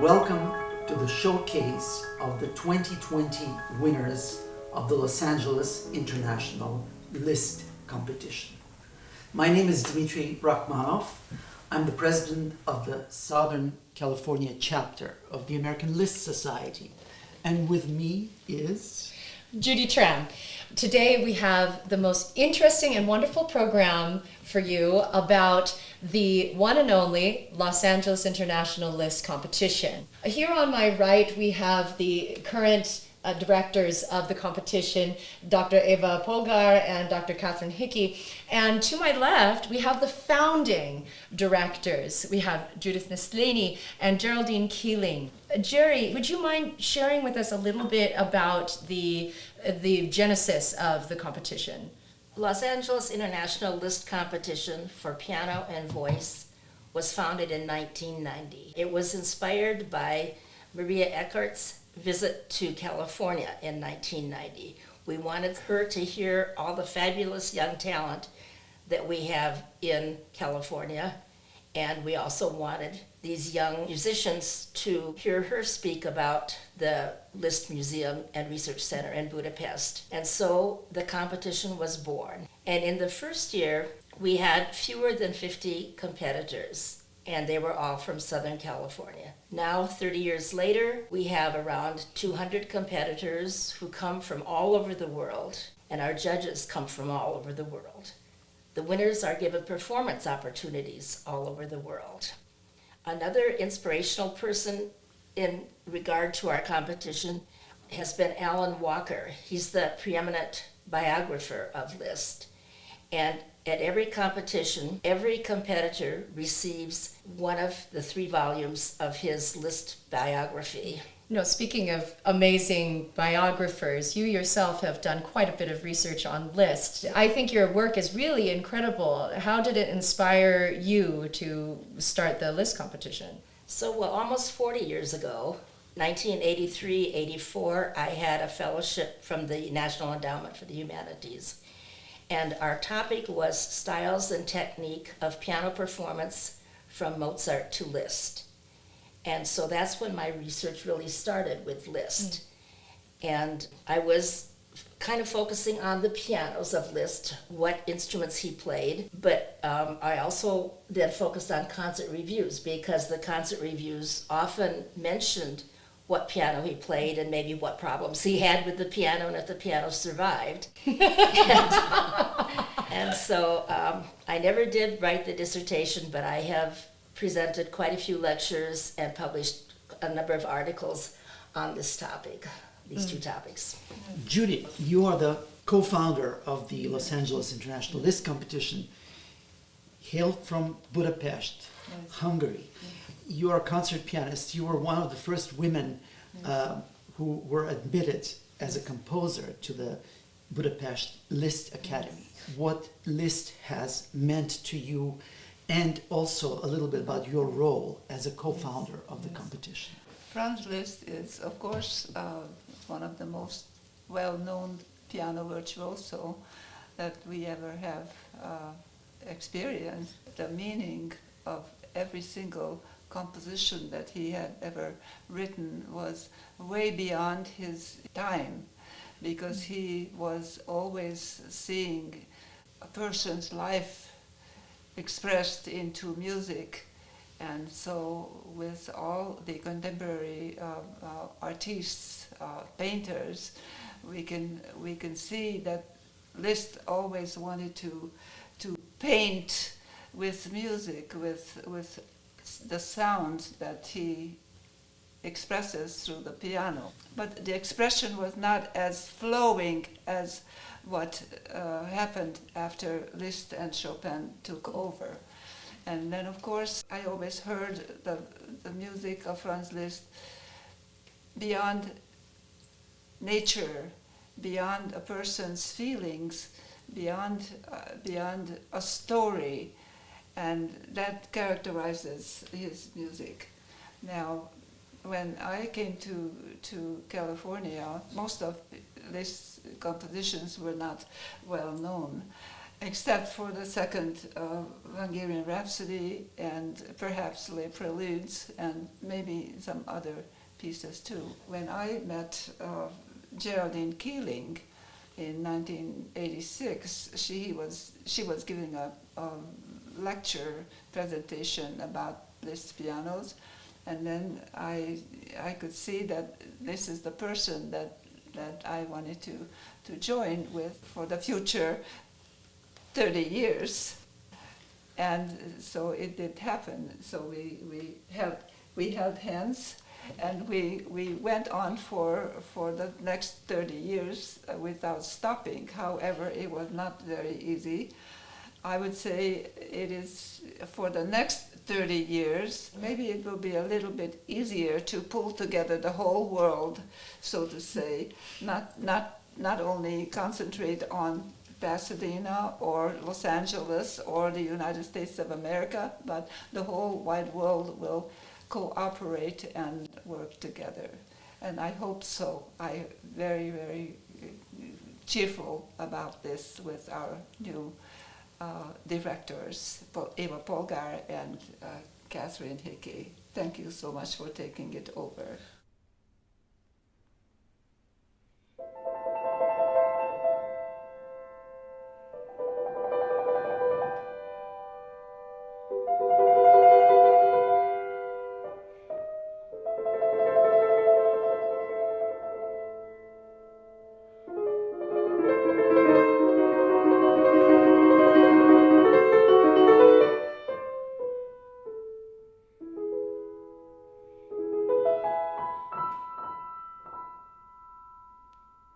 Welcome to the showcase of the 2020 winners of the Los Angeles International Liszt competition. My name is Dmitry Rachmanov. I'm the president of the Southern California chapter of the American Liszt Society. And with me is Judy Tran. Today we have the most interesting and wonderful program for you about the one and only Los Angeles International Liszt competition. Here on my right we have the current directors of the competition, Dr. Eva Polgar and Dr. Catherine Hickey. And to my left, we have the founding directors. We have Judith Neslany and Geraldine Keeling. Jerry, would you mind sharing with us a little bit about the genesis of the competition? Los Angeles International Liszt Competition for Piano and Voice was founded in 1990. It was inspired by Maria Eckart's visit to California in 1990. We wanted her to hear all the fabulous young talent that we have in California, and we also wanted these young musicians to hear her speak about the Liszt Museum and Research Center in Budapest. And so the competition was born. And in the first year, we had fewer than 50 competitors, and they were all from Southern California. Now, 30 years later, we have around 200 competitors who come from all over the world, and our judges come from all over the world. The winners are given performance opportunities all over the world. Another inspirational person in regard to our competition has been Alan Walker. He's the preeminent biographer of Liszt. And at every competition, every competitor receives one of the 3 volumes of his Liszt biography. You know, speaking of amazing biographers, you yourself have done quite a bit of research on Liszt. I think your work is really incredible. How did it inspire you to start the Liszt competition? So, almost 40 years ago, 1983-84, I had a fellowship from the National Endowment for the Humanities. And our topic was styles and technique of piano performance from Mozart to Liszt. And so that's when my research really started with Liszt. And I was kind of focusing on the pianos of Liszt, what instruments he played, but I also then focused on concert reviews because the concert reviews often mentioned what piano he played and maybe what problems he had with the piano and if the piano survived. and so I never did write the dissertation, but I have presented quite a few lectures and published a number of articles on this topic, these 2 topics. Judy. You are the co-founder of the Los Angeles International Liszt competition, hailed from Budapest, Hungary. You are a concert pianist. You were one of the first women who were admitted as a composer to the Budapest Liszt Academy. What Liszt has meant to you, and also a little bit about your role as a co-founder of the competition. Franz Liszt is, of course, one of the most well-known piano virtuoso that we ever have experienced. The meaning of every single composition that he had ever written was way beyond his time, because he was always seeing a person's life expressed into music. And so with all the contemporary artists, painters, we can see that Liszt always wanted to paint with music, with the sound that he expresses through the piano. But the expression was not as flowing as what happened after Liszt and Chopin took over. And then, of course, I always heard the music of Franz Liszt beyond nature, beyond a person's feelings, beyond a story, and that characterizes his music. Now, when I came to California, most of these compositions were not well known, except for the second Hungarian Rhapsody and perhaps Les Preludes and maybe some other pieces too. When I met Geraldine Keeling in 1986, she was giving a lecture presentation about Liszt pianos, and then I could see that this is the person that I wanted to join with for the future 30 years. And so it did happen. So we held hands, and we went on for the next 30 years without stopping. However, it was not very easy. I would say it is for the next 30 years, maybe it will be a little bit easier to pull together the whole world, so to say, not only concentrate on Pasadena or Los Angeles or the United States of America, but the whole wide world will cooperate and work together. And I hope so. I'm very, very cheerful about this with our new directors, Eva Polgar and Catherine Hickey. Thank you so much for taking it over.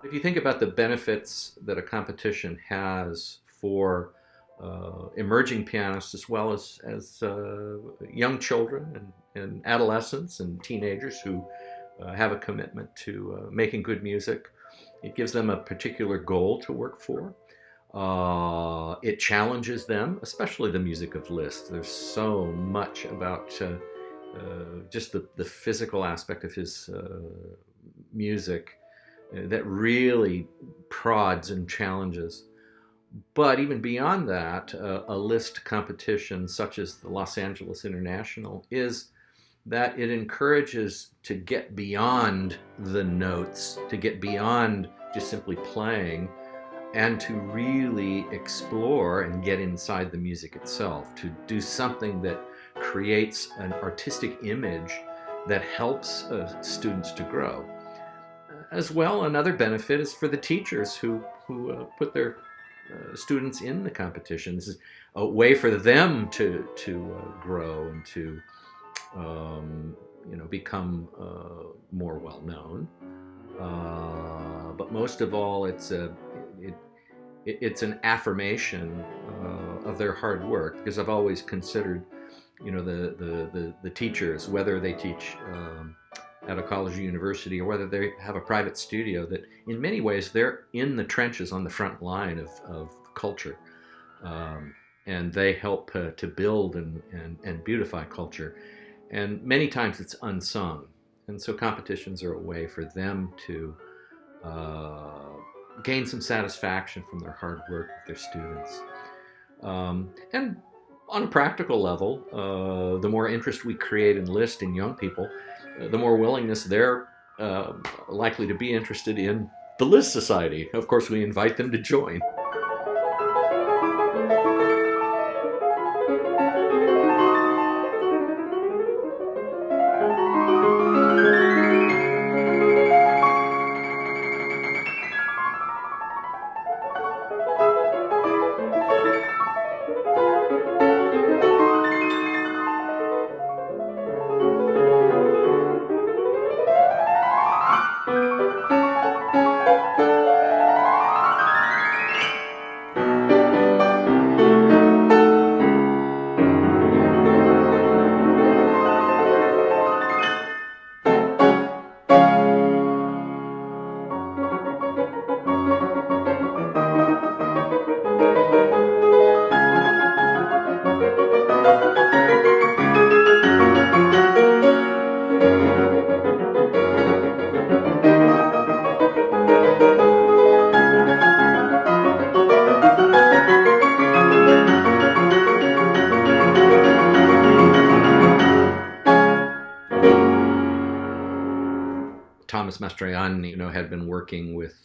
If you think about the benefits that a competition has for emerging pianists as well as young children and adolescents and teenagers who have a commitment to making good music, it gives them a particular goal to work for. It challenges them, especially the music of Liszt. There's so much about just the physical aspect of his music that really prods and challenges. But even beyond that, a Liszt competition such as the Los Angeles International is that it encourages to get beyond the notes, to get beyond just simply playing, and to really explore and get inside the music itself, to do something that creates an artistic image that helps students to grow. As well, another benefit is for the teachers who put their students in the competition. This is a way for them to grow and to become more well known. But most of all, it's an affirmation of their hard work, because I've always considered, the teachers, whether they teach at a college or university or whether they have a private studio, that in many ways they're in the trenches on the front line of culture, and they help to build and beautify culture, and many times it's unsung, and so competitions are a way for them to gain some satisfaction from their hard work with their students. And on a practical level, the more interest we create in Liszt in young people, the more willingness they're likely to be interested in the Liszt Society. Of course, we invite them to join. Mastroianni, had been working with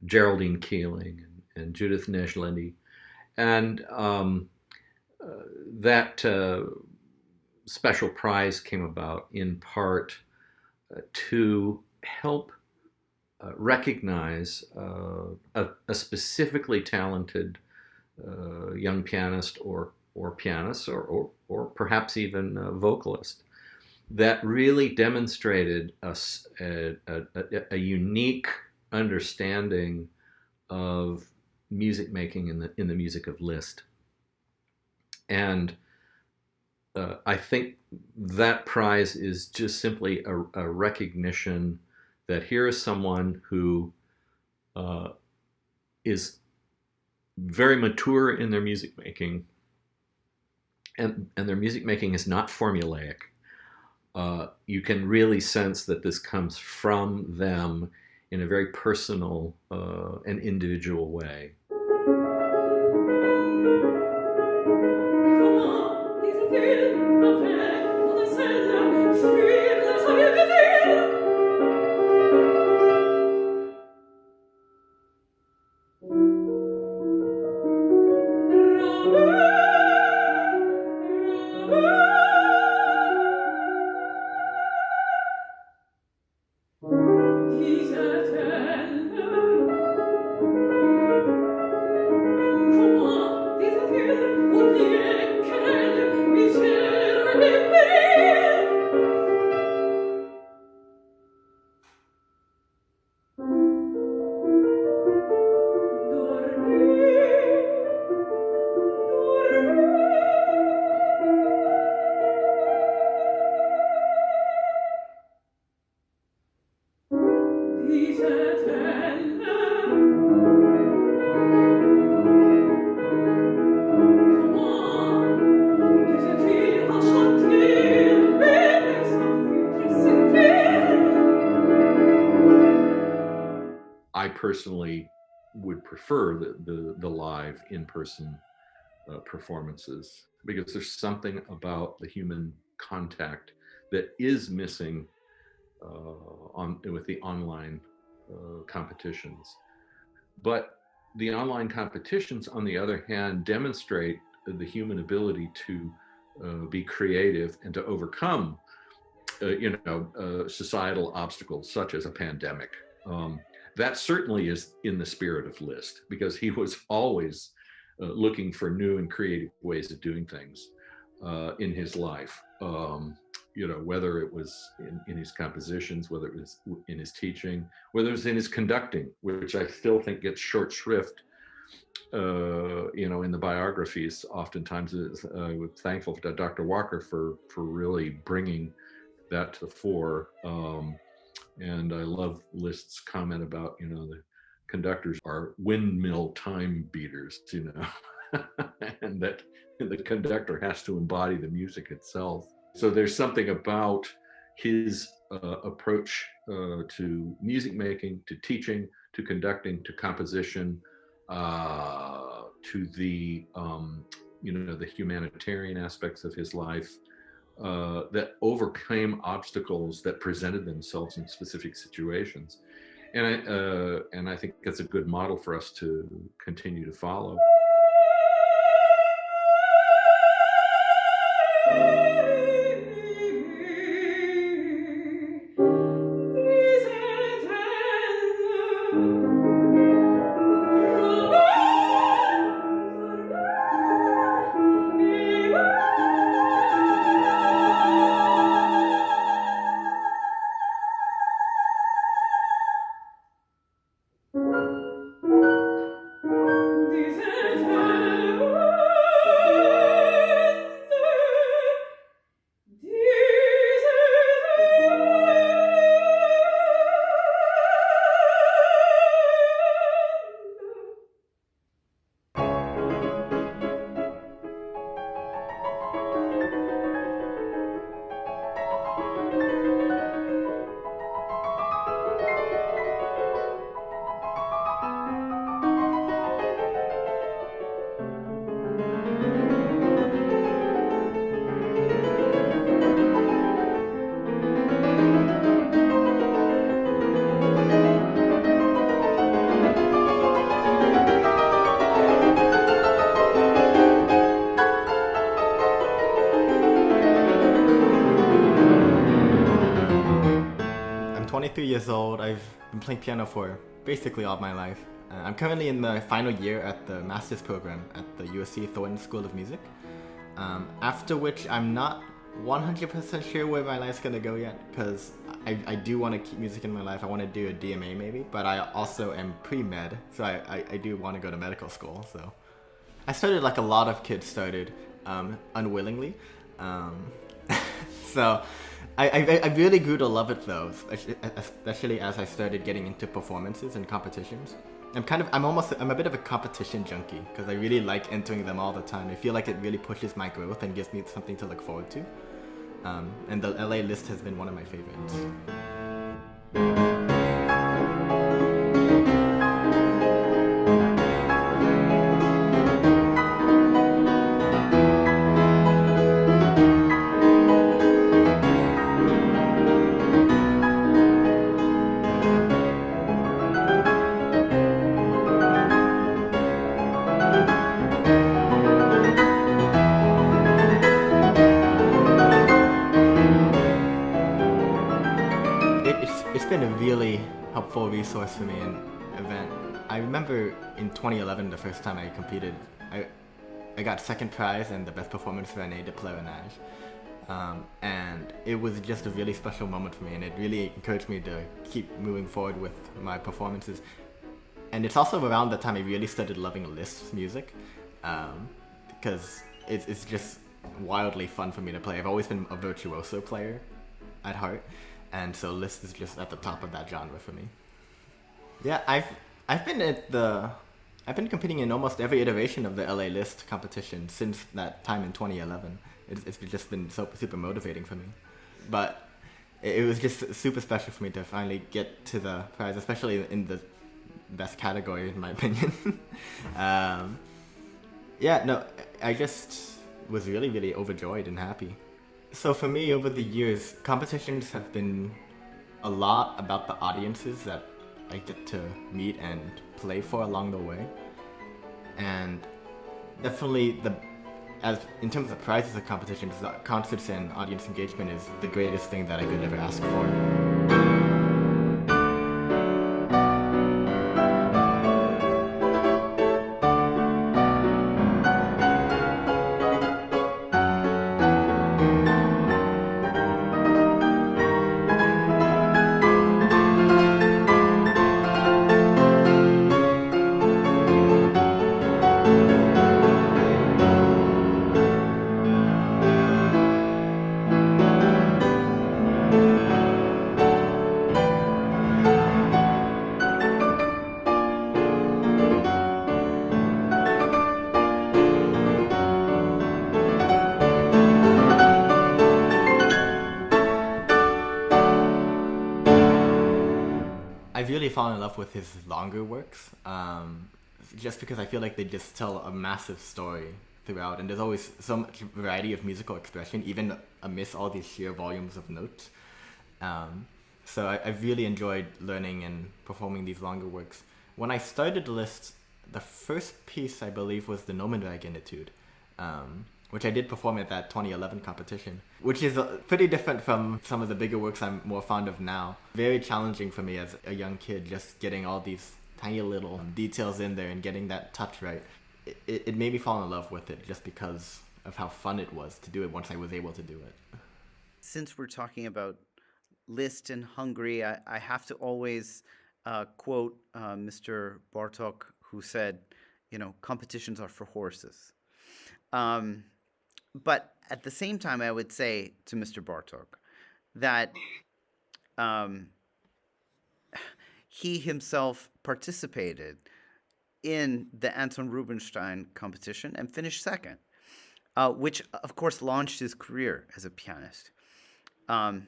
Geraldine Keeling and Judith Nejeleny, and that special prize came about in part to help recognize a specifically talented young pianist or pianist or perhaps even a vocalist that really demonstrated a unique understanding of music making in the music of Liszt. And I think that prize is just simply a recognition that here is someone who is very mature in their music making, and their music making is not formulaic. You can really sense that this comes from them in a very personal and individual way. I personally would prefer the live in-person performances, because there's something about the human contact that is missing with the online competitions. But the online competitions, on the other hand, demonstrate the human ability to be creative and to overcome societal obstacles such as a pandemic. That certainly is in the spirit of Liszt, because he was always looking for new and creative ways of doing things in his life. Whether it was in his compositions, whether it was in his teaching, whether it was in his conducting, which I still think gets short shrift, in the biographies. Oftentimes, I'm thankful to Dr. Walker for really bringing that to the fore. And I love Liszt's comment about, the conductors are windmill time beaters, and that the conductor has to embody the music itself. So there's something about his approach to music making, to teaching, to conducting, to composition, to the the humanitarian aspects of his life, that overcame obstacles that presented themselves in specific situations. And I think that's a good model for us to continue to follow. years old. I've been playing piano for basically all my life. I'm currently in the final year at the master's program at the USC Thornton School of Music. After which I'm not 100% sure where my life's gonna go yet, because I do want to keep music in my life. I want to do a DMA maybe, but I also am pre-med, so I do want to go to medical school. So I started like a lot of kids started, unwillingly. So I really grew to love it though, especially as I started getting into performances and competitions. I'm a bit of a competition junkie because I really like entering them all the time. I feel like it really pushes my growth and gives me something to look forward to. And the LA Liszt has been one of my favorites. It's been a really helpful resource for me and event. I remember in 2011, the first time I competed, I got second prize and the best performance for Année de Clarinage. And it was just a really special moment for me, and it really encouraged me to keep moving forward with my performances. And it's also around the time I really started loving Liszt's music, because it's just wildly fun for me to play. I've always been a virtuoso player at heart, and so Liszt is just at the top of that genre for me. Yeah, I've been competing in almost every iteration of the LA Liszt competition since that time in 2011. It's just been super motivating for me. But it was just super special for me to finally get to the prize, especially in the best category, in my opinion. I just was really overjoyed and happy. So for me, over the years, competitions have been a lot about the audiences that I get to meet and play for along the way. And definitely in terms of prizes of competitions, concerts and audience engagement is the greatest thing that I could ever ask for. I've really fallen in love with his longer works, just because I feel like they just tell a massive story throughout, and there's always so much variety of musical expression, even amidst all these sheer volumes of notes. So I've really enjoyed learning and performing these longer works. When I started Liszt, the first piece I believe was the Nomenreich Etude, which I did perform at that 2011 competition, which is pretty different from some of the bigger works I'm more fond of now. Very challenging for me as a young kid, just getting all these tiny little details in there and getting that touch right. It made me fall in love with it just because of how fun it was to do it once I was able to do it. Since we're talking about Liszt in Hungary, I have to always quote Mr. Bartók, who said, competitions are for horses. But at the same time, I would say to Mr. Bartók that he himself participated in the Anton Rubinstein competition and finished second, which, of course, launched his career as a pianist. And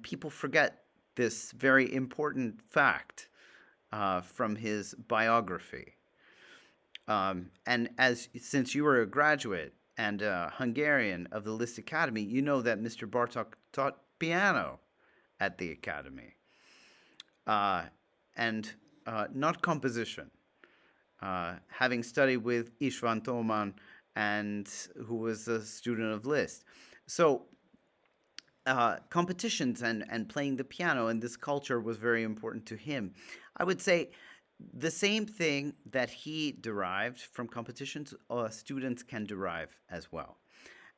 people forget this very important fact from his biography. And since you were a graduate and a Hungarian of the Liszt Academy, you know that Mr. Bartók taught piano at the Academy, and not composition, having studied with István Tolman, and who was a student of Liszt. So competitions and playing the piano, and this culture was very important to him. I would say the same thing that he derived from competitions, students can derive as well.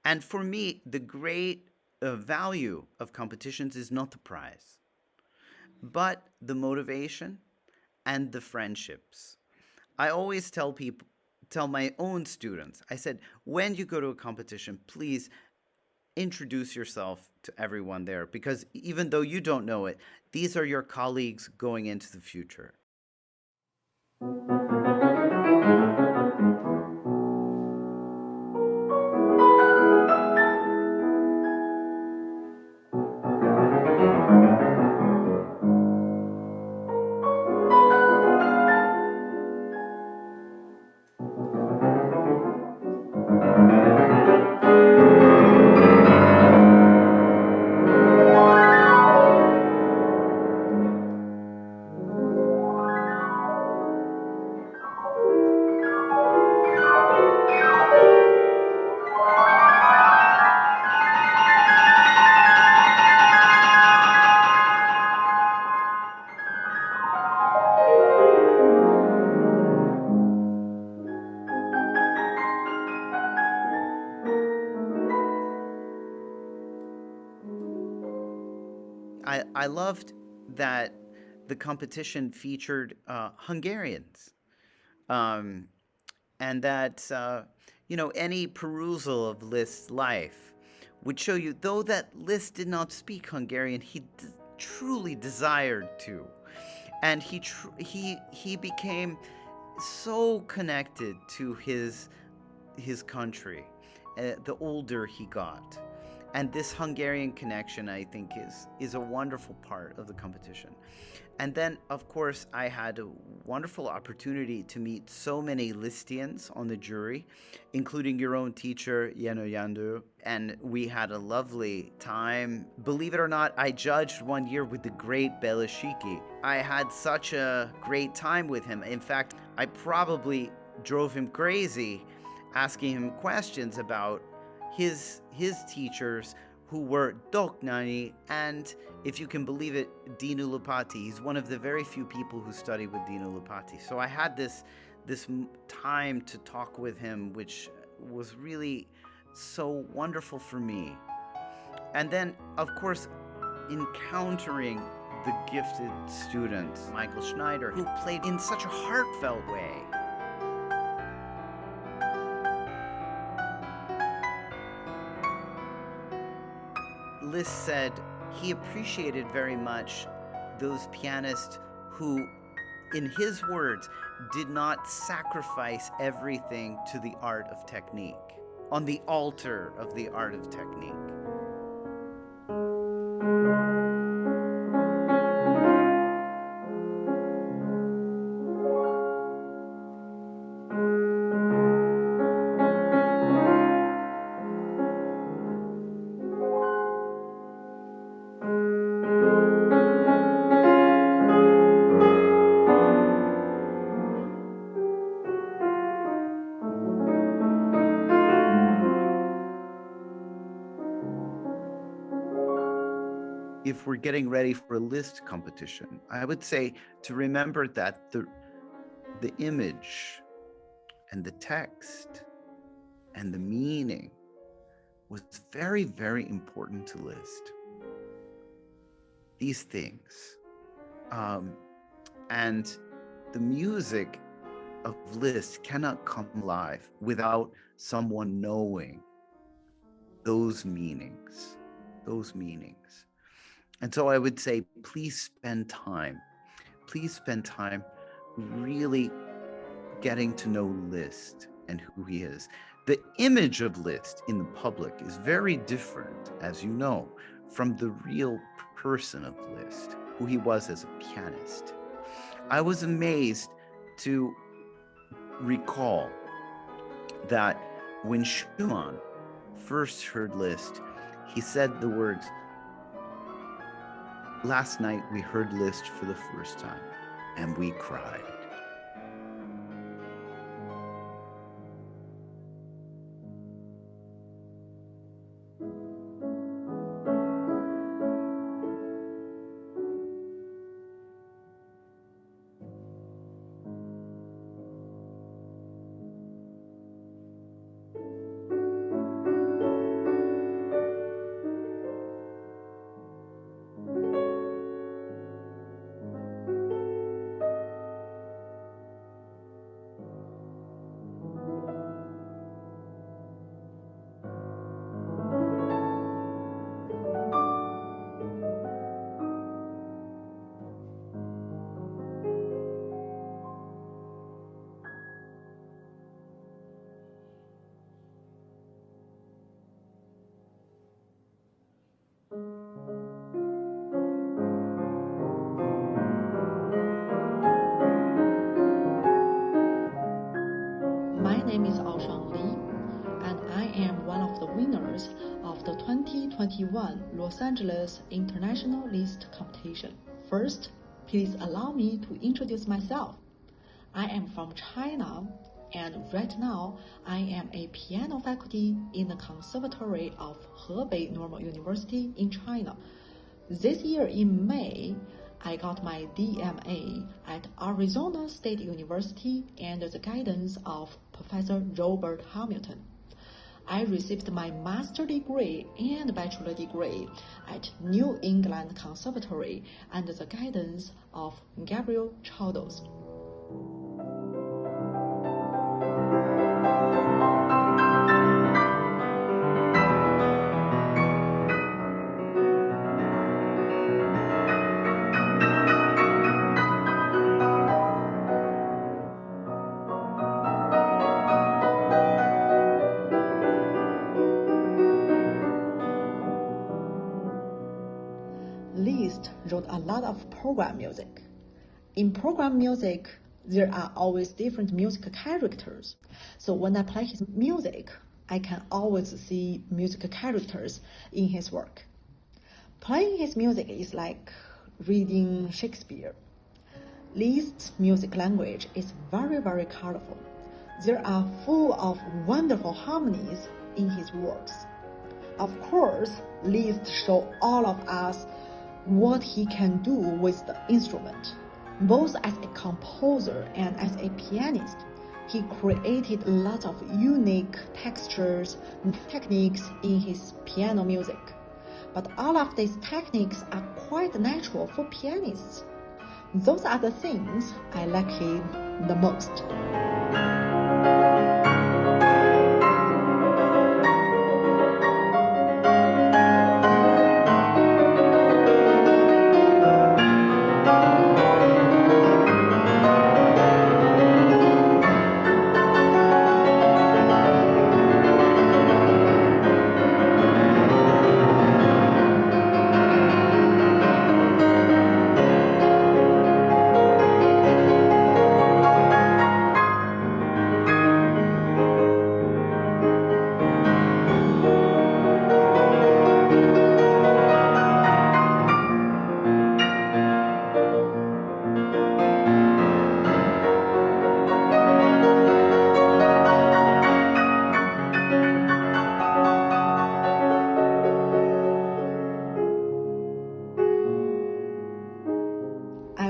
And for me, the great value of competitions is not the prize, but the motivation and the friendships. I always tell my own students, I said, when you go to a competition, please introduce yourself to everyone there, because even though you don't know it, these are your colleagues going into the future. I loved that the competition featured Hungarians, um, and that any perusal of Liszt's life would show you, though that Liszt did not speak Hungarian, he truly desired to, and he became so connected to his country the older he got. And this Hungarian connection, I think, is a wonderful part of the competition. And then, of course, I had a wonderful opportunity to meet so many Lisztians on the jury, including your own teacher, Jenő Jandő, and we had a lovely time. Believe it or not, I judged one year with the great Belashiki. I had such a great time with him. In fact, I probably drove him crazy asking him questions about his teachers, who were Doknani and, if you can believe it, Dinu Lupati. He's one of the very few people who studied with Dinu Lupati. So I had this time to talk with him, which was really so wonderful for me. And then, of course, encountering the gifted student, Michael Schneider, who played in such a heartfelt way. Liszt said he appreciated very much those pianists who, in his words, did not sacrifice everything to the art of technique, on the altar of the art of technique. If we're getting ready for a Liszt competition, I would say to remember that the image and the text and the meaning was very, very important to Liszt. These things. And the music of Liszt cannot come alive without someone knowing those meanings. And so I would say, please spend time really getting to know Liszt and who he is. The image of Liszt in the public is very different, as you know, from the real person of Liszt, who he was as a pianist. I was amazed to recall that when Schumann first heard Liszt, he said the words, "Last night we heard Liszt for the first time, and we cried." is Aoshan Li, and I am one of the winners of the 2021 Los Angeles International Liszt Competition. First, please allow me to introduce myself. I am from China, and right now I am a piano faculty in the Conservatory of Hebei Normal University in China. This year in May, I got my DMA at Arizona State University under the guidance of Professor Robert Hamilton. I received my master's degree and bachelor degree at New England Conservatory under the guidance of Gabriel Chaldos. Liszt wrote a lot of program music. In program music, there are always different music characters. So when I play his music, I can always see music characters in his work. Playing his music is like reading Shakespeare. Liszt's music language is very, very colorful. There are full of wonderful harmonies in his works. Of course, Liszt showed all of us what he can do with the instrument. Both as a composer and as a pianist, he created lots of unique textures and techniques in his piano music. But all of these techniques are quite natural for pianists. Those are the things I like him the most.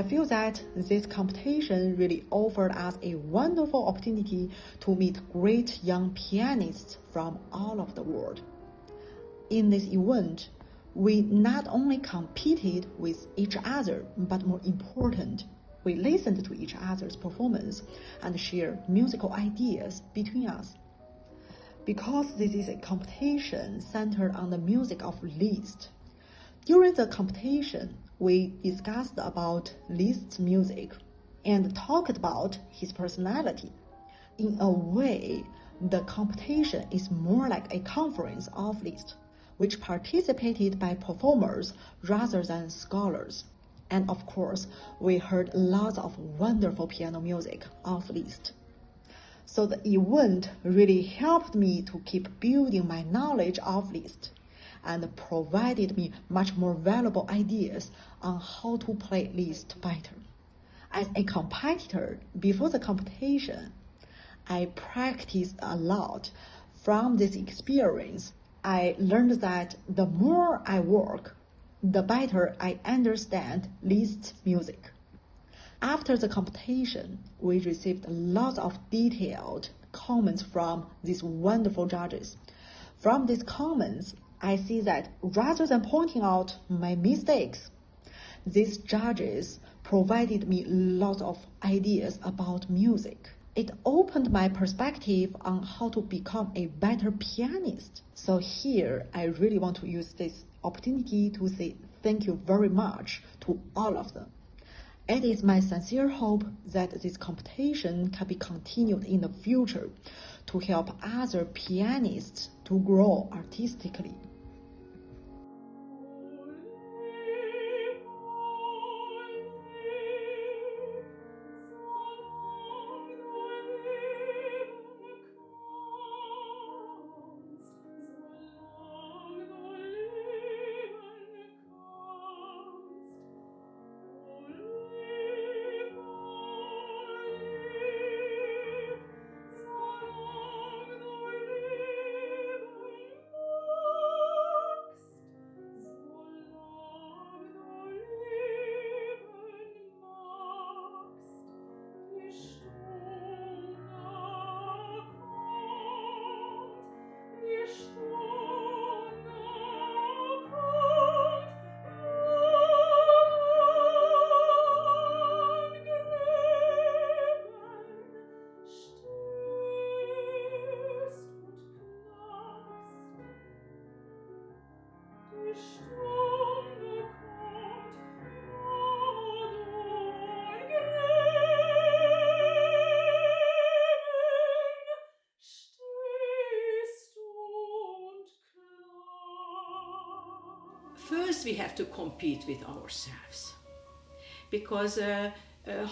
I feel that this competition really offered us a wonderful opportunity to meet great young pianists from all over the world. In this event, we not only competed with each other, but more important, we listened to each other's performance and shared musical ideas between us. Because this is a competition centered on the music of Liszt, during the competition, we discussed about Liszt's music and talked about his personality. In a way, the competition is more like a conference of Liszt, which participated by performers rather than scholars. And of course, we heard lots of wonderful piano music of Liszt. So the event really helped me to keep building my knowledge of Liszt and provided me much more valuable ideas on how to play Liszt better. As a competitor, before the competition, I practiced a lot. From this experience, I learned that the more I work, the better I understand Liszt's music. After the competition, we received lots of detailed comments from these wonderful judges. From these comments, I see that rather than pointing out my mistakes, these judges provided me lots of ideas about music. It opened my perspective on how to become a better pianist. So here, I really want to use this opportunity to say thank you very much to all of them. It is my sincere hope that this competition can be continued in the future to help other pianists to grow artistically. first we have to compete with ourselves, because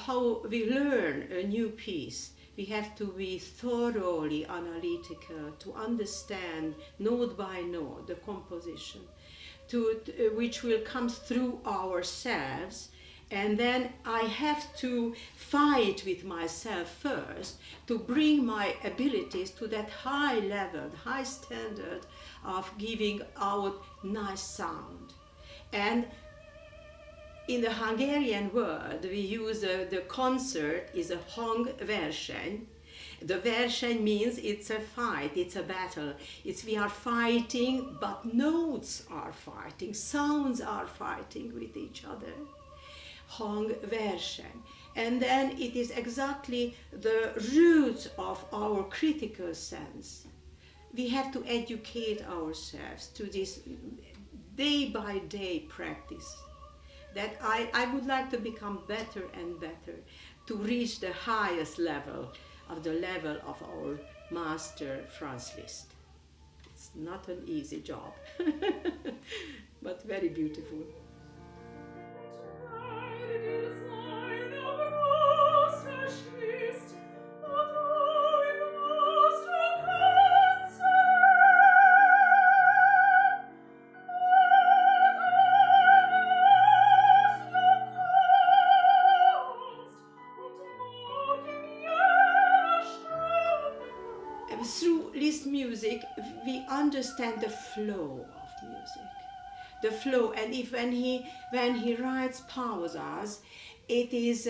how we learn a new piece, we have to be thoroughly analytical to understand note by note the composition, which will come through ourselves. And then I have to fight with myself first to bring my abilities to that high level, high standard of giving out nice sound. And in the Hungarian word, we use the concert is a hangverseny. The verseny means it's a fight, it's a battle. We are fighting, but notes are fighting, sounds are fighting with each other. Hangverseny. And then it is exactly the roots of our critical sense. We have to educate ourselves to this day by day practice. That I would like to become better and better, to reach the highest level of our master Franz Liszt. It's not an easy job, but very beautiful. Through Liszt music, we understand the flow of music, the flow. And when he writes pausas, it is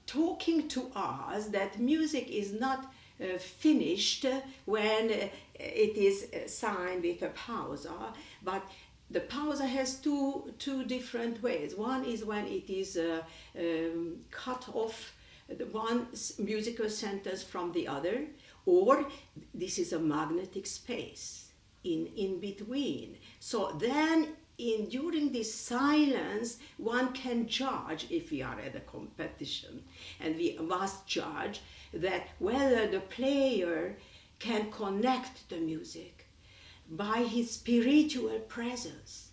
talking to us that music is not finished when it is signed with a pausa, but the pausa has two different ways. One is when it is cut off one musical sentence from the other, or this is a magnetic space in between. So then during this silence, one can judge, if we are at a competition, and we must judge that whether the player can connect the music by his spiritual presence.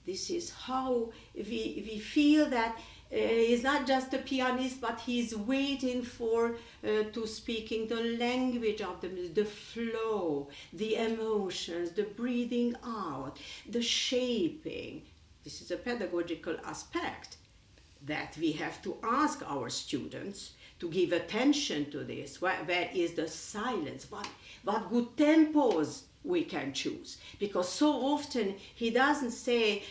This is how we feel that he's not just a pianist, but he's waiting for to speaking the language of the music, the flow, the emotions, the breathing out, the shaping. This is a pedagogical aspect that we have to ask our students to give attention to this. Where is the silence? What good tempos we can choose, because so often he doesn't say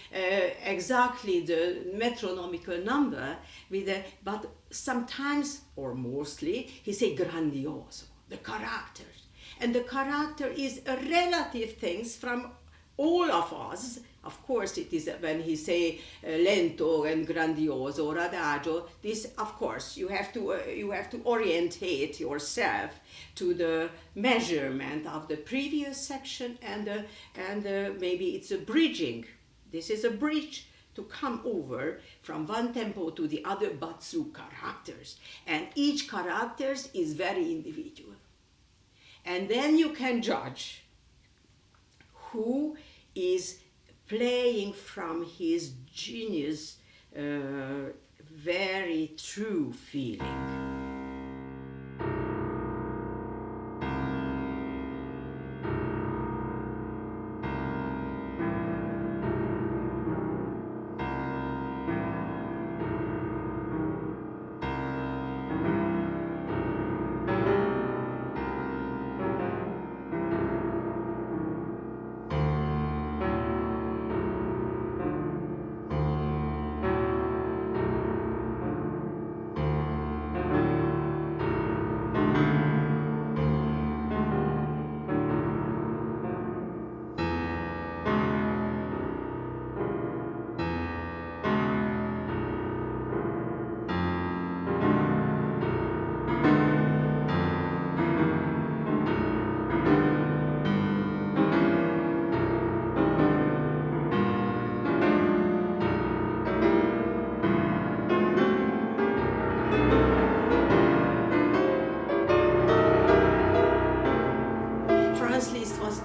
exactly the metronomical number but sometimes or mostly he say grandioso, the characters, and the character is a relative things from all of us. Of course, it is when he say lento and grandioso or adagio. This, of course, you have to orientate yourself to the measurement of the previous section and maybe it's a bridging. This is a bridge to come over from one tempo to the other, but through characters. And each characters is very individual. And then you can judge who is playing from his genius, very true feeling.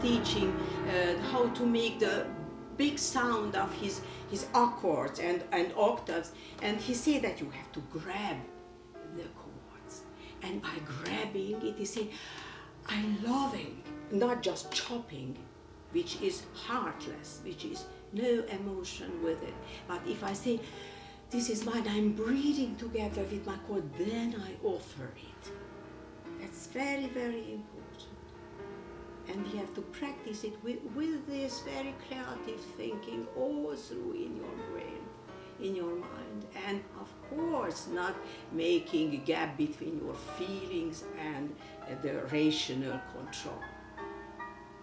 Teaching how to make the big sound of his accords and octaves, and he said that you have to grab the chords, and by grabbing it, he said, I'm loving, not just chopping, which is heartless, which is no emotion with it. But if I say, this is mine, I'm breathing together with my chord, then I offer it. That's very, very important. And you have to practice it with this very creative thinking all through in your brain, in your mind. And of course, not making a gap between your feelings and the rational control.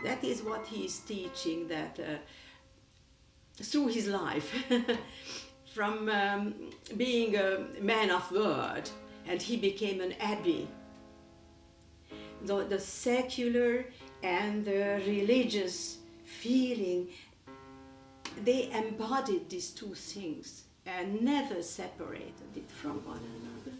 That is what he is teaching, that through his life, from being a man of word, and he became an abbé. The secular and the religious feeling, they embodied these two things and never separated it from one another.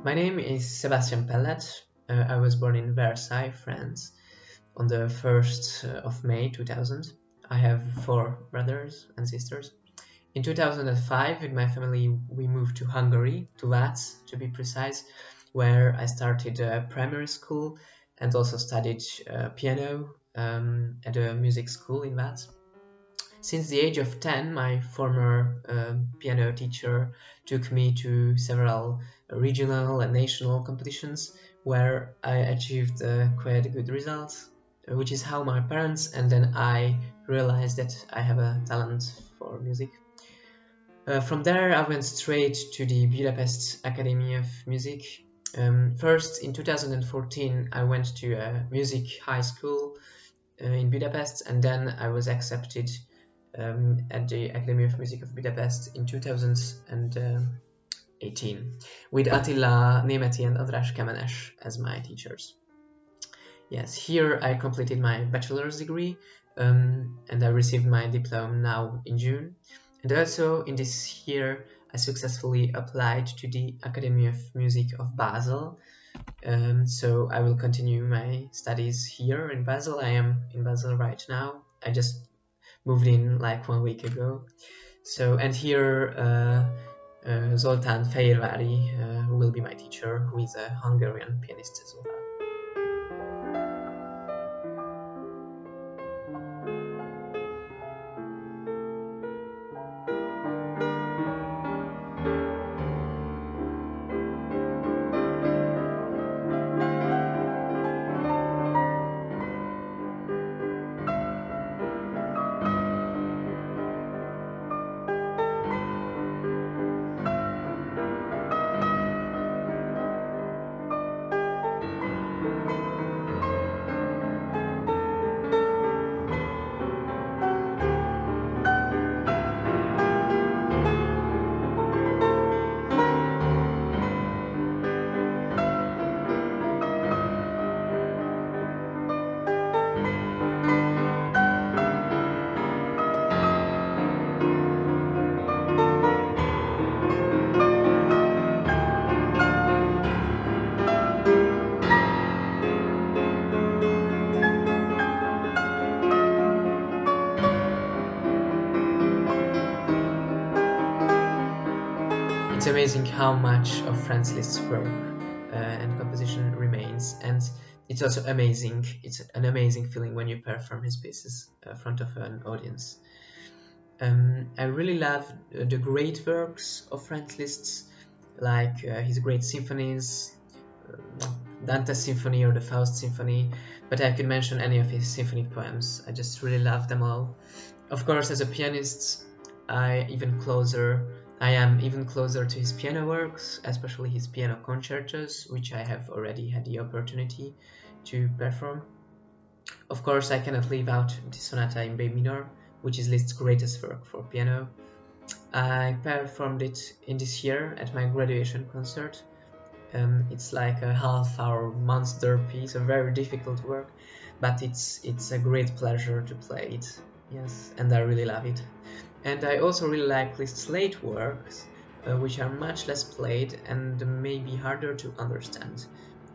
My name is Sebastian Pellet. I was born in Versailles, France, on the 1st of May 2000. I have 4 brothers and sisters. In 2005, with my family, we moved to Hungary, to Vác, to be precise, where I started primary school and also studied piano at a music school in Vác. Since the age of 10, my former piano teacher took me to several regional and national competitions where I achieved quite good results, which is how my parents and then I realized that I have a talent for music. From there, I went straight to the Budapest Academy of Music. First, in 2014, I went to a music high school in Budapest, and then I was accepted at the Academy of Music of Budapest in 2018 with Attila Németi and András Kemenes as my teachers. Yes, here I completed my bachelor's degree and I received my diploma now in June. And also in this year I successfully applied to the Academy of Music of Basel. So I will continue my studies here in Basel. I am in Basel right now. I just moved in like 1 week ago. So, and here Zoltán Fehérvári will be my teacher, who is a Hungarian pianist as well. It's amazing how much of Franz Liszt's work and composition remains, and it's also amazing. It's an amazing feeling when you perform his pieces in front of an audience. I really love the great works of Franz Liszt, like his great symphonies, Dante's Symphony or the Faust Symphony, but I could mention any of his symphonic poems. I just really love them all. Of course, as a pianist, I am even closer to his piano works, especially his piano concertos, which I have already had the opportunity to perform. Of course, I cannot leave out the Sonata in B minor, which is Liszt's greatest work for piano. I performed it in this year at my graduation concert, It's like a half-hour monster piece, a very difficult work, but it's a great pleasure to play it. Yes, and I really love it. And I also really like Liszt's late works, which are much less played and maybe harder to understand,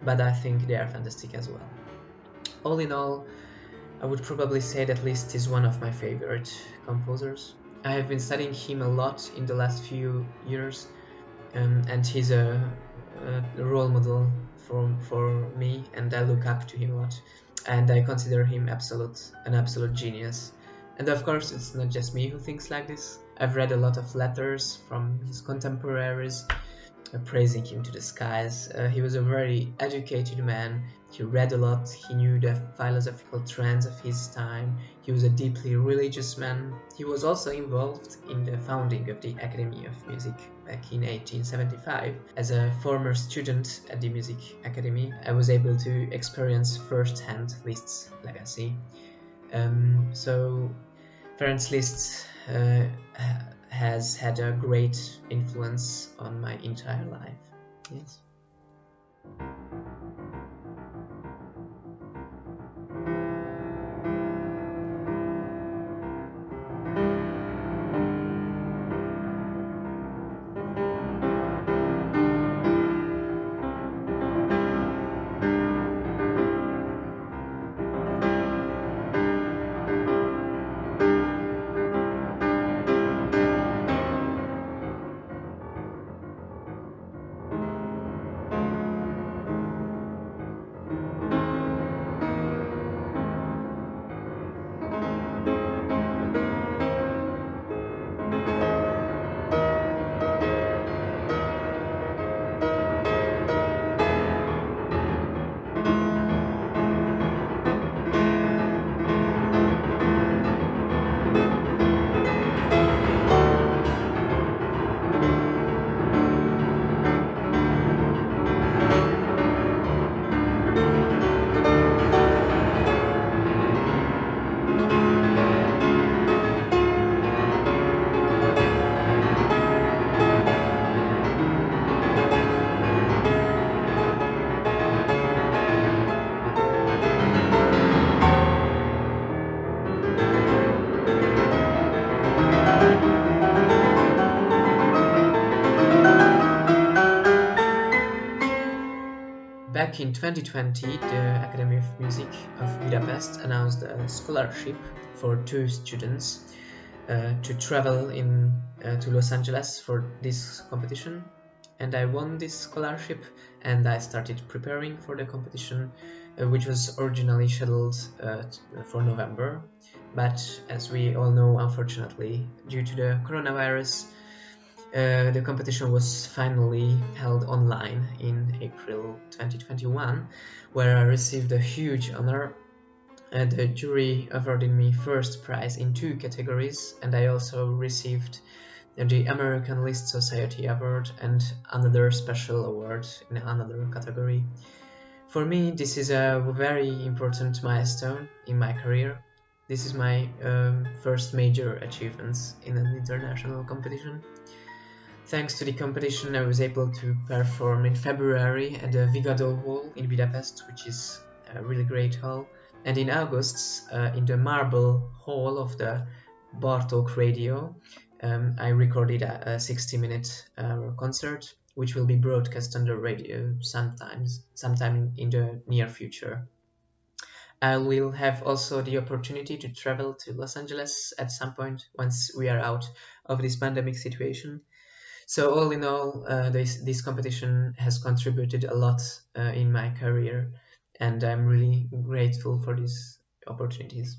but I think they are fantastic as well. All in all, I would probably say that Liszt is one of my favorite composers. I have been studying him a lot in the last few years, and he's a role model for me, and I look up to him a lot, and I consider him an absolute genius. And of course, it's not just me who thinks like this. I've read a lot of letters from his contemporaries praising him to the skies. He was a very educated man. He read a lot. He knew the philosophical trends of his time. He was a deeply religious man. He was also involved in the founding of the Academy of Music back in 1875. As a former student at the Music Academy, I was able to experience firsthand Liszt's legacy. So Ferenc Liszt has had a great influence on my entire life. Yes. Back in 2020, the Academy of Music of Budapest announced a scholarship for 2 students to travel to Los Angeles for this competition. And I won this scholarship, and I started preparing for the competition, which was originally scheduled for November. But as we all know, unfortunately, due to the coronavirus, the competition was finally held online in April 2021, where I received a huge honor. The jury awarded me first prize in 2 categories, and I also received the American Liszt Society Award and another special award in another category. For me, this is a very important milestone in my career. This is my first major achievements in an international competition. Thanks to the competition, I was able to perform in February at the Vigadó Hall in Budapest, which is a really great hall, and in August in the Marble Hall of the Bartók Radio. I recorded a 60-minute concert, which will be broadcast on the radio sometime in the near future. I will have also the opportunity to travel to Los Angeles at some point once we are out of this pandemic situation. So all in all, this competition has contributed a lot in my career, and I'm really grateful for these opportunities.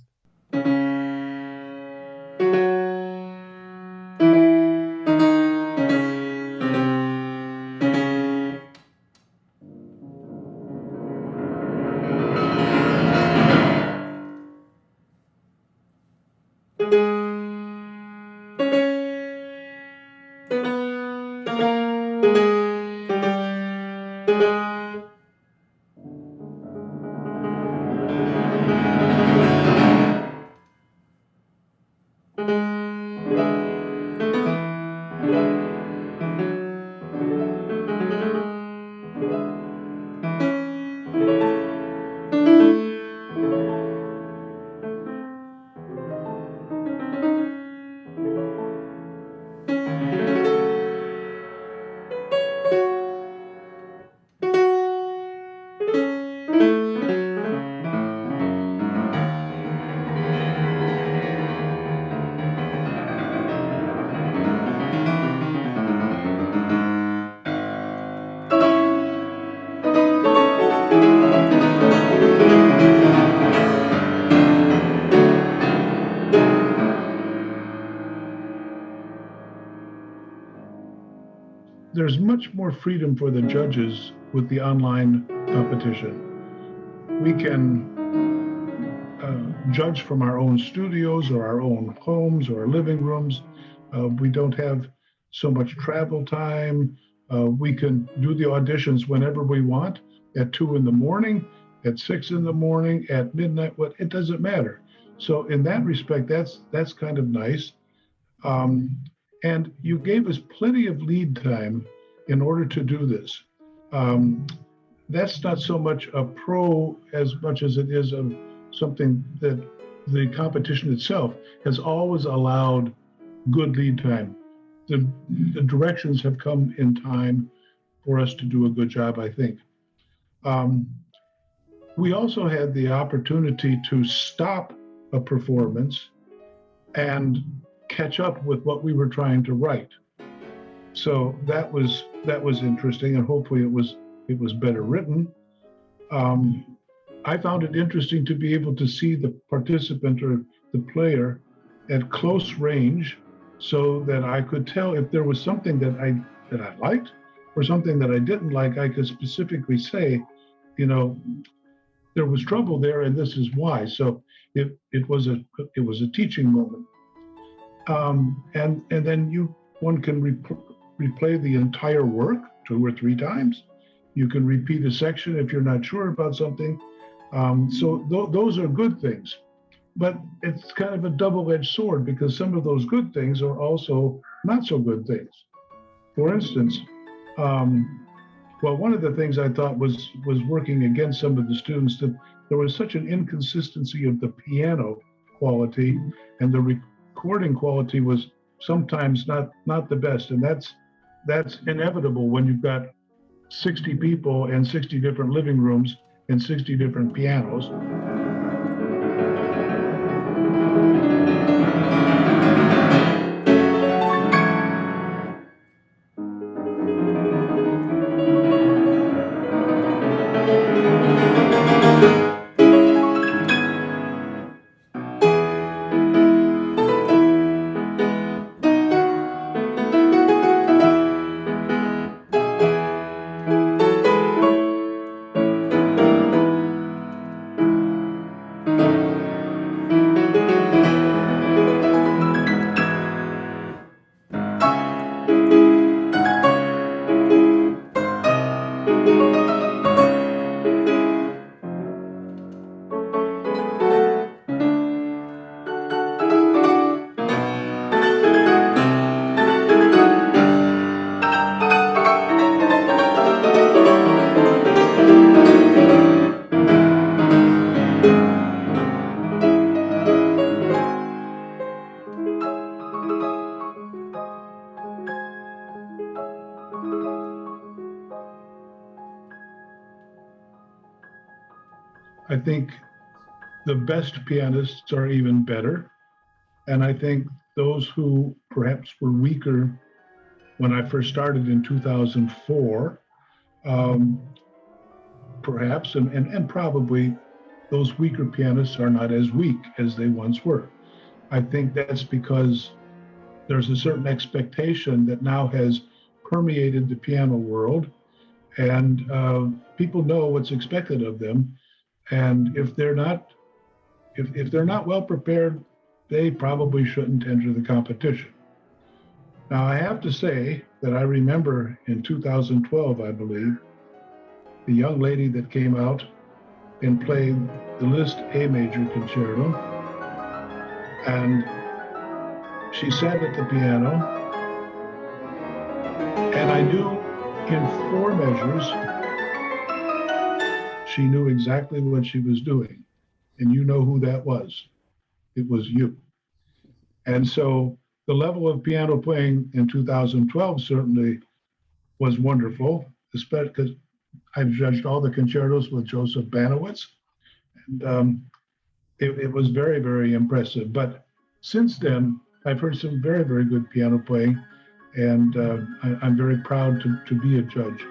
there's much more freedom for the judges with the online competition. We can judge from our own studios or our own homes or our living rooms. We don't have so much travel time. We can do the auditions whenever we want, at 2 in the morning, at 6 in the morning, at midnight. It doesn't matter. So in that respect, that's kind of nice. And you gave us plenty of lead time in order to do this. That's not so much a pro as much as it is something that the competition itself has always allowed good lead time. The directions have come in time for us to do a good job, I think. We also had the opportunity to stop a performance and catch up with what we were trying to write. So that was interesting, and hopefully it was better written. I found it interesting to be able to see the participant or the player at close range, so that I could tell if there was something that I liked or something that I didn't like. I could specifically say, there was trouble there, and this is why. So it was a teaching moment. And then one can replay the entire work 2 or 3 times. You can repeat a section if you're not sure about something. So those are good things. But it's kind of a double-edged sword, because some of those good things are also not so good things. For instance, one of the things I thought was working against some of the students, that there was such an inconsistency of the piano quality, and the recording quality was sometimes not the best. And that's inevitable when you've got 60 people and 60 different living rooms and 60 different pianos. I think the best pianists are even better. And I think those who perhaps were weaker when I first started in 2004, perhaps, and probably those weaker pianists are not as weak as they once were. I think that's because there's a certain expectation that now has permeated the piano world, and people know what's expected of them. And if they're not well prepared, they probably shouldn't enter the competition. Now, I have to say that I remember in 2012, I believe, the young lady that came out and played the Liszt A major concerto, and she sat at the piano, and I knew in 4 measures she knew exactly what she was doing. And you know who that was. It was you. And so the level of piano playing in 2012 certainly was wonderful, especially because I've judged all the concertos with Joseph Banowitz, and it was very, very impressive. But since then, I've heard some very, very good piano playing, and I'm very proud to be a judge.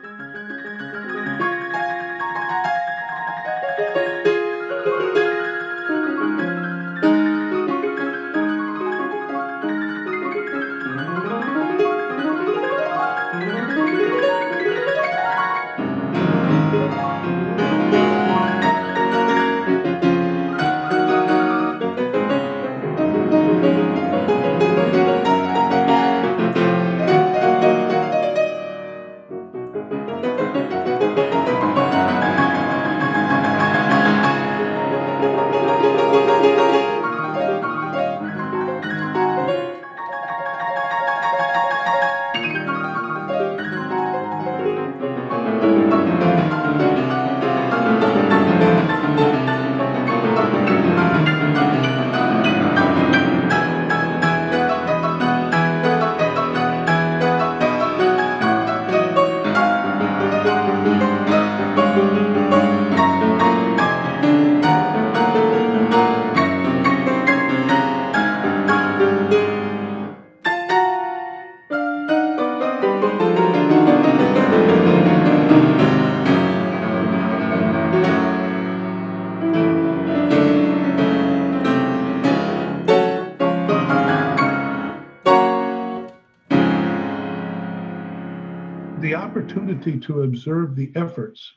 opportunity to observe the efforts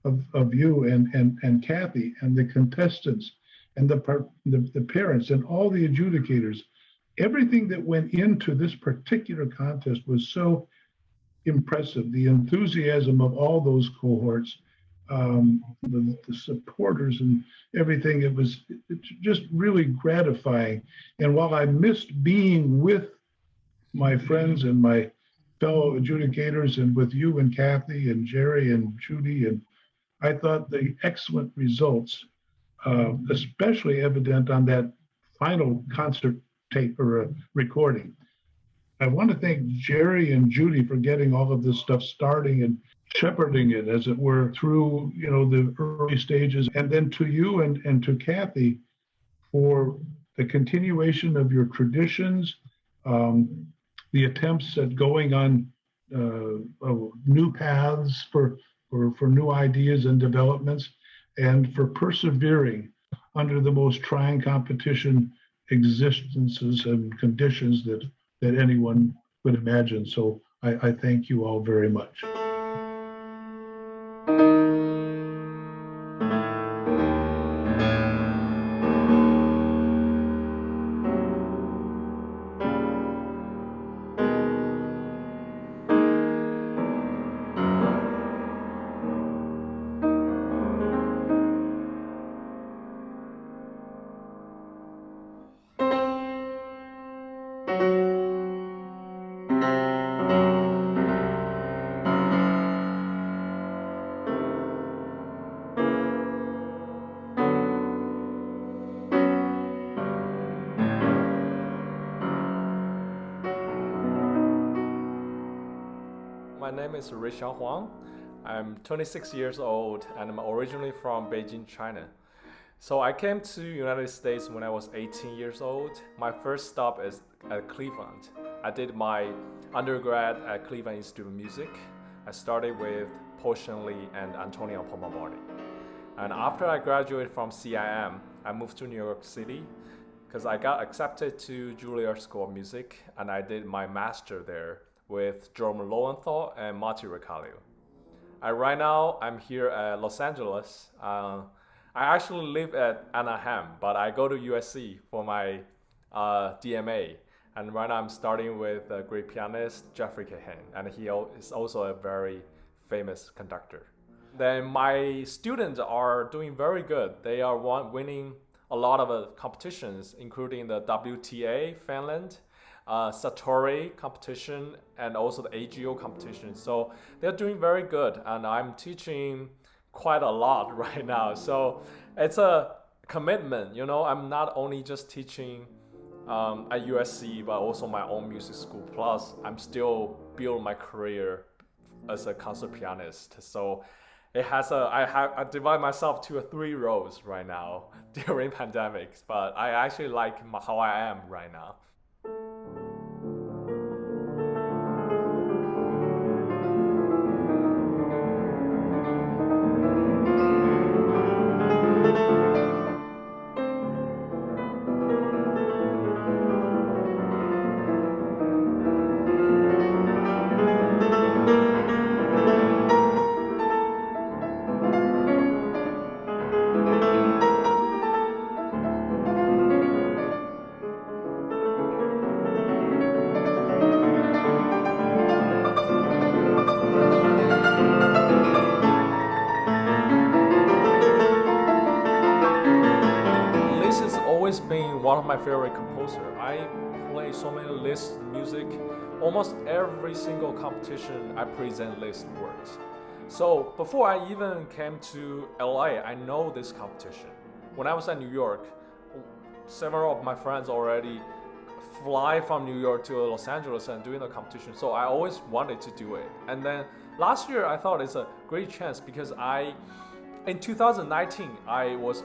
of you and Kathy and the contestants and the parents and all the adjudicators, everything that went into this particular contest was so impressive. The enthusiasm of all those cohorts, the supporters and everything, it's just really gratifying. And while I missed being with my friends and my fellow adjudicators and with you and Kathy and Jerry and Judy, and I thought the excellent results, especially evident on that final concert tape or recording. I want to thank Jerry and Judy for getting all of this stuff starting and shepherding it, as it were, through the early stages, and then to you and to Kathy for the continuation of your traditions, the attempts at going on new paths for new ideas and developments, and for persevering under the most trying competition existences and conditions that anyone could imagine. So I thank you all very much. My name is Rishan Huang. I'm 26 years old and I'm originally from Beijing, China. So I came to United States when I was 18 years old. My first stop is at Cleveland. I did my undergrad at Cleveland Institute of Music. I started with Paul Shenli and Antonio Pomobardi. And after I graduated from CIM, I moved to New York City because I got accepted to Juilliard School of Music and I did my master there with Jerome Lowenthal and Matti Recalio. Right now, I'm here at Los Angeles. I actually live at Anaheim, but I go to USC for my DMA. And right now I'm starting with a great pianist, Jeffrey Cahan, and he is also a very famous conductor. Then my students are doing very good. They are winning a lot of competitions, including the WTA Finland, Satori competition, and also the AGO competition. So they're doing very good, and I'm teaching quite a lot right now. So it's a commitment, I'm not only just teaching at USC, but also my own music school. Plus, I'm still building my career as a concert pianist. So it has I divide myself to 3 roles right now during pandemics, but I actually like how I am right now. Been one of my favorite composers. I play so many Liszt music. Almost every single competition I present Liszt works. So before I even came to LA, I know this competition. When I was at New York, several of my friends already fly from New York to Los Angeles and doing the competition. So I always wanted to do it. And then last year I thought it's a great chance because in 2019, I was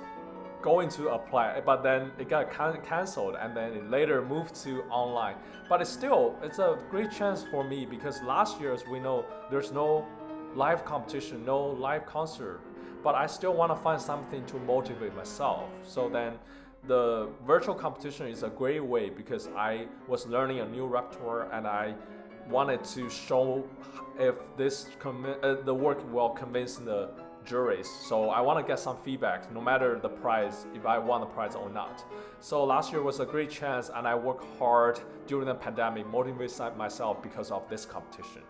going to apply, but then it got canceled and then it later moved to online. But it's a great chance for me because last year, as we know, there's no live competition, no live concert, but I still want to find something to motivate myself. So then the virtual competition is a great way because I was learning a new repertoire and I wanted to show if the work will convince the juries. So I want to get some feedback, no matter the prize, if I won the prize or not. So last year was a great chance, and I worked hard during the pandemic, motivated myself because of this competition.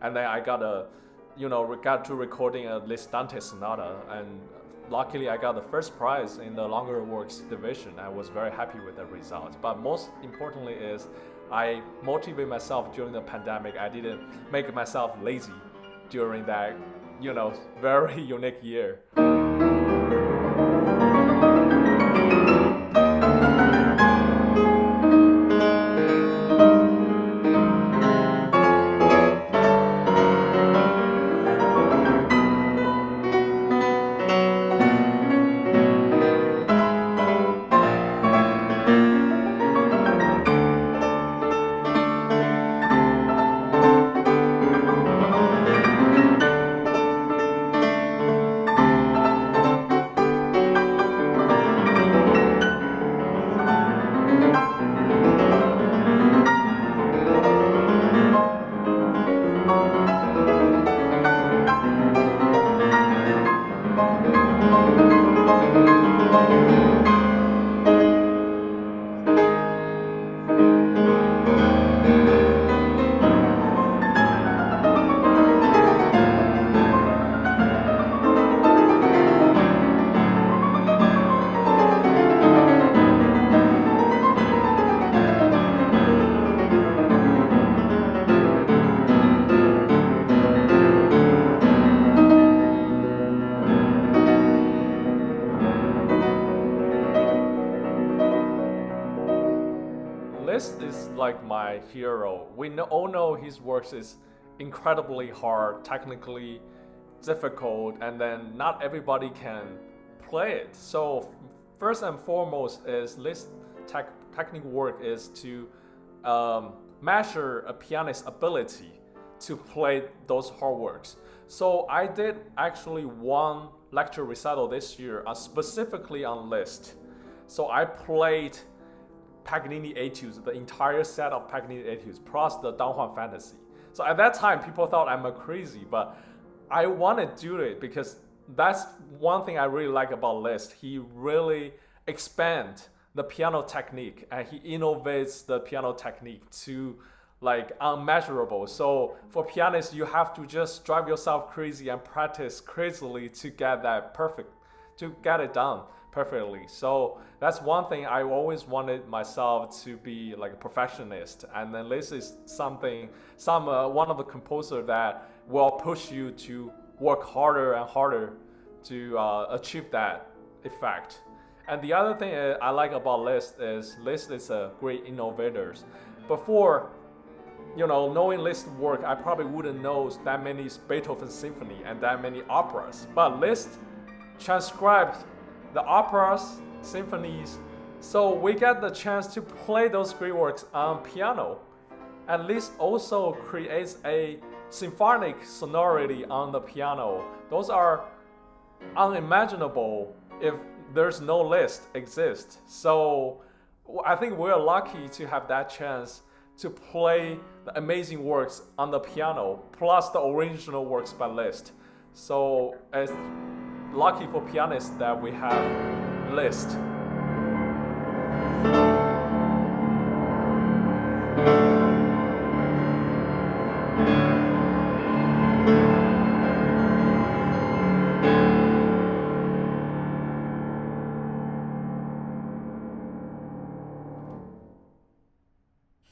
And then I got to recording a Liszt Dante Sonata, and luckily I got the first prize in the longer works division. I was very happy with the result. But most importantly is I motivated myself during the pandemic. I didn't make myself lazy during that, very unique year. Liszt is like my hero. We all know his works is incredibly hard, technically difficult, and then not everybody can play it. So first and foremost is Liszt technical work is to measure a pianist's ability to play those hard works. So I did actually one lecture recital this year specifically on Liszt. So I played Paganini Etudes, the entire set of Paganini Etudes, plus the Don Juan Fantasy. So at that time, people thought I'm crazy, but I want to do it because that's one thing I really like about Liszt. He really expands the piano technique, and he innovates the piano technique to like unmeasurable. So for pianists, you have to just drive yourself crazy and practice crazily to get that perfect, to get it done perfectly. So that's one thing I always wanted myself to be like a perfectionist. And then Liszt is one of the composers that will push you to work harder and harder to achieve that effect. And the other thing I like about Liszt is a great innovator. Before, knowing Liszt's work, I probably wouldn't know that many Beethoven symphony and that many operas. But Liszt transcribed the operas, symphonies, so we get the chance to play those great works on piano. And Liszt also creates a symphonic sonority on the piano. Those are unimaginable if there's no Liszt exist. So I think we're lucky to have that chance to play the amazing works on the piano, plus the original works by Liszt. So it's lucky for pianists that we have Liszt.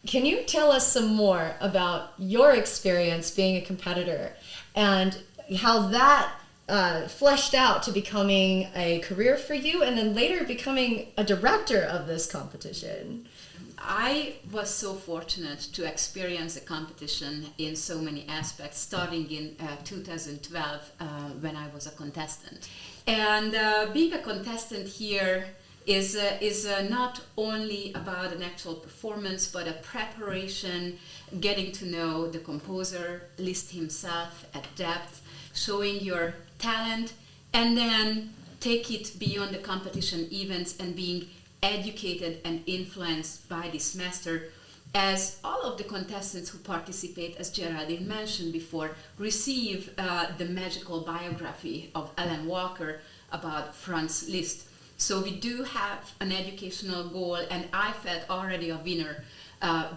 Can you tell us some more about your experience being a competitor and how that fleshed out to becoming a career for you and then later becoming a director of this competition? I was so fortunate to experience the competition in so many aspects, starting in 2012 when I was a contestant. And being a contestant here is not only about an actual performance, but a preparation, getting to know the composer, Liszt himself at depth, showing your talent, and then take it beyond the competition events and being educated and influenced by this master as all of the contestants who participate, as Geraldine mentioned before, receive the magical biography of Alan Walker about Franz Liszt. So we do have an educational goal, and I felt already a winner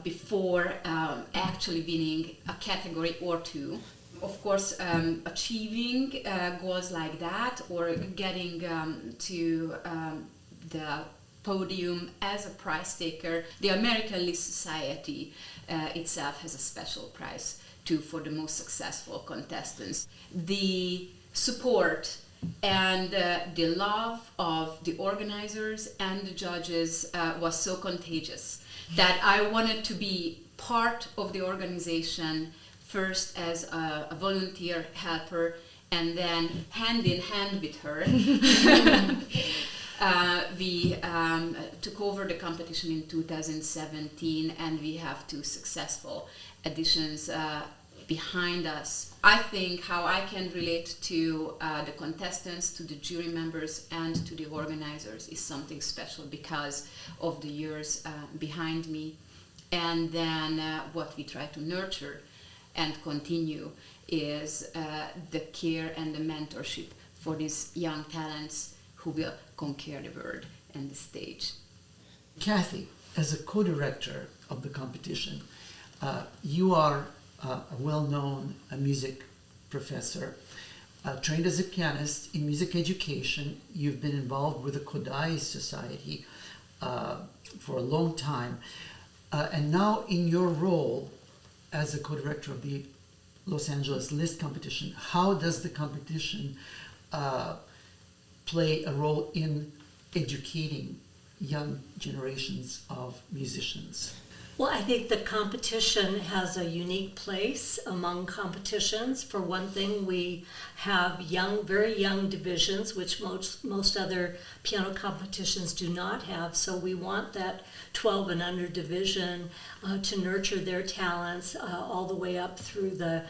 before actually winning a category or two. Of course, achieving goals like that or getting to the podium as a prize taker, the American Liszt Society itself has a special prize too for the most successful contestants. The support and the love of the organizers and the judges was so contagious that I wanted to be part of the organization, first as a volunteer helper and then hand in hand with her. We took over the competition in 2017 and we have 2 successful editions behind us. I think how I can relate to the contestants, to the jury members and to the organizers is something special because of the years behind me. And then what we try to nurture and continue is the care and the mentorship for these young talents who will conquer the world and the stage. Kathy, as a co-director of the competition, you are a well-known music professor, trained as a pianist in music education. You've been involved with the Kodai Society for a long time. And now in your role as a co-director of the Los Angeles Liszt competition, how does the competition play a role in educating young generations of musicians? Well, I think the competition has a unique place among competitions. For one thing, we have young, very young divisions, which most other piano competitions do not have. So we want that 12 and under division to nurture their talents all the way up through the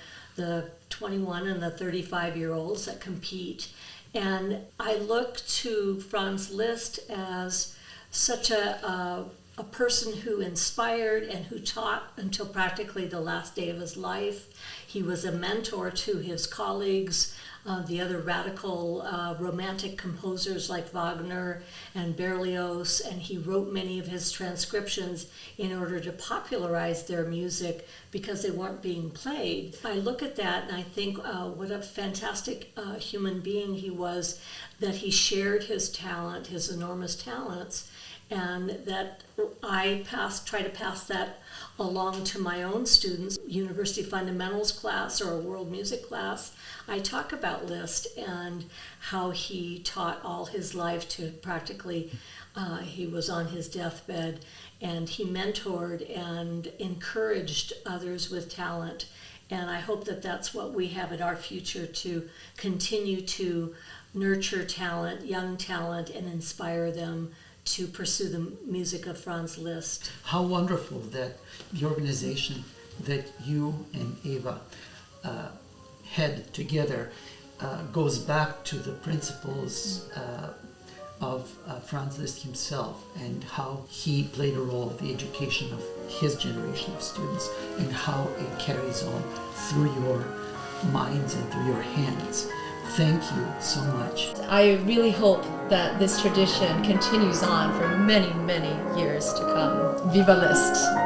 21 and the 35-year-olds that compete. And I look to Franz Liszt as such a person who inspired and who taught until practically the last day of his life. He was a mentor to his colleagues, the other radical romantic composers like Wagner and Berlioz, and he wrote many of his transcriptions in order to popularize their music because they weren't being played. I look at that and I think what a fantastic human being he was, that he shared his talent, his enormous talents, and that I try to pass that along to my own students. University fundamentals class or a world music class, I talk about Liszt and how he taught all his life to practically, he was on his deathbed, and he mentored and encouraged others with talent. And I hope that that's what we have in our future, to continue to nurture talent, young talent, and inspire them to pursue the music of Franz Liszt. How wonderful that the organization that you and Eva head together goes back to the principles of Franz Liszt himself and how he played a role in the education of his generation of students and how it carries on through your minds and through your hands. Thank you so much. I really hope that this tradition continues on for many, many years to come. Viva Liszt!